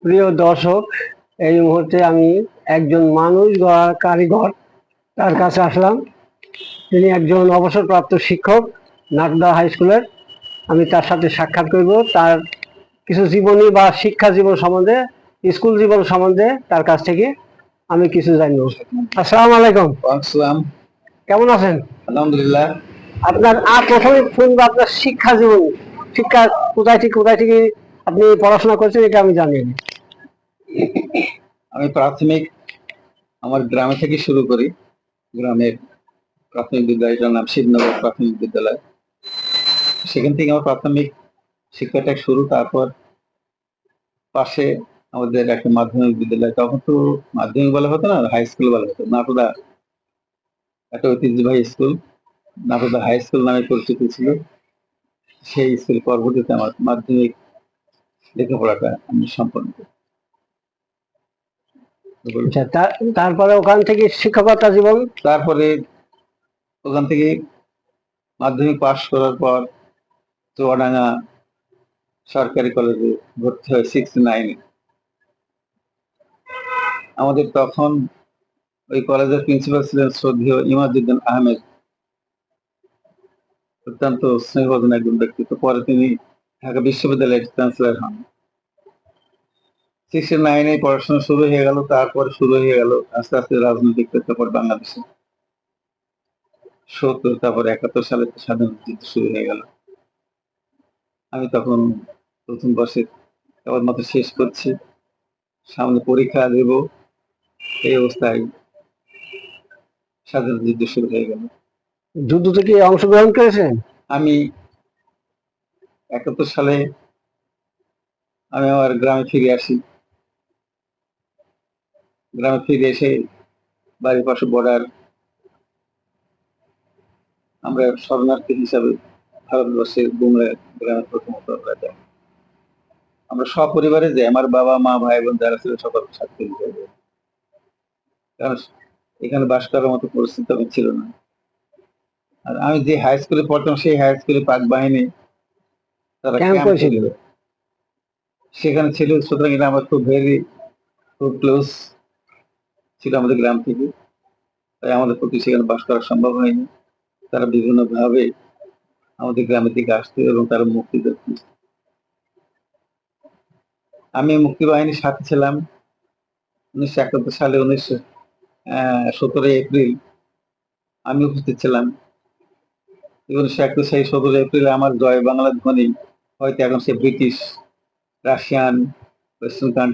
প্রিয় দর্শক, এই মুহূর্তে আমি একজন মানুষ গড়ার কারিগর তার কাছে আসলাম। তিনি একজন অবসরপ্রাপ্ত শিক্ষক, নাটদা হাই স্কুলের। আমি তার সাথে সাক্ষাৎ করব, তার কিছু জীবনী বা শিক্ষা জীবন সম্বন্ধে, স্কুল জীবন সম্বন্ধে তার কাছ থেকে আমি কিছু জানবো। আসসালামু আলাইকুম। আসসালাম। কেমন আছেন? আলহামদুলিল্লাহ। আপনার প্রথমে শুনবো আপনার শিক্ষা জীবন। শিক্ষা কোথায় থেকে আপনি পড়াশোনা করেছেন, এটা আমি জানি না। আমি প্রাথমিক আমার গ্রামে থেকে শুরু করি। গ্রামের প্রাথমিক বিদ্যালয়টার নাম শিবনগর প্রাথমিক বিদ্যালয়। সেখান থেকে আমার প্রাথমিক শিক্ষাটা শুরু। তারপর পাশে আমাদের একটা মাধ্যমিক বিদ্যালয়, তখন তো মাধ্যমিক বলা হতো না, হাই স্কুল বলা হতো। নাটোদা একটা ঐতিহ্যবাহী স্কুল, নাটোদা হাই স্কুল নামে পরিচিত ছিল। সেই স্কুল পরবর্তীতে আমার মাধ্যমিক লেখাপড়াটা আমি সম্পন্ন করি। আচ্ছা, তারপরে ওখান থেকে শিক্ষকতা জীবন। তারপরে ওখান থেকে মাধ্যমিক পাশ করার পর চুয়াডাঙ্গা সরকারি কলেজে ভর্তি হয় 69-এ। আমাদের তখন ওই কলেজের প্রিন্সিপাল ছিলেন শ্রদ্ধেয় ইমাদুদ্দিন আহমেদ, অত্যন্ত স্নেহভাজন একজন ব্যক্তিত্ব। পরে তিনি ঢাকা বিশ্ববিদ্যালয়ের চ্যান্সেলর হন। 69-এ পড়াশোনা শুরু হয়ে গেল। তারপরে শুরু হয়ে গেল আস্তে আস্তে রাজনৈতিক প্রেক্ষাপট বাংলাদেশে। 70, তারপর 71 সালে স্বাধীনতা যুদ্ধ শুরু হয়ে গেল। আমি তখন প্রথম বর্ষে কেবলমাত্র শেষ করছি, সামনে পরীক্ষা দেব, এই অবস্থায় স্বাধীনতা যুদ্ধ শুরু হয়ে গেল। যুদ্ধ থেকে অংশগ্রহণ করেছেন? আমি 71 সালে আমি আমার গ্রামে ফিরে আসি। গ্রামে ফিরে এসে বাড়ির পাশে বর্ডার, আমরা শরণার্থী হিসাবে ভারতবর্ষের গুমরা গ্রামে প্রথমত আমরা সপরিবারে যাই। আমার বাবা মা ভাই বোন যারা ছিল সকল সাথে যাই, কারণ এখানে বাস করার মতো পরিস্থিতি তখন ছিল না। আর আমি যে হাই স্কুলে পড়তাম সেই হাই স্কুলে পাক বাহিনী তারা ক্যাম্প ক্যাম্প করেছিল? করলো, সেখানে ছিল। সুতরাং এটা আমার খুব ক্লোজ ছিল আমাদের গ্রাম থেকে। তাই আমাদের প্রতি সেখানে বাস করা সম্ভব হয়নি। তারা বিভিন্ন ভাবে আমাদের গ্রামের দিকে আসতো এবং তারা মুক্তি দিত। আমি মুক্তিবাহিনীর সাথে ছিলাম 1971 সালে। 17 এপ্রিল আমি উপস্থিত ছিলাম। 1971 সালে 17 এপ্রিল আমার জয় বাংলা ধ্বনি হয়তো এখন সে ব্রিটিশ, রাশিয়ান, ওয়েস্টার্ন কান্ট্রি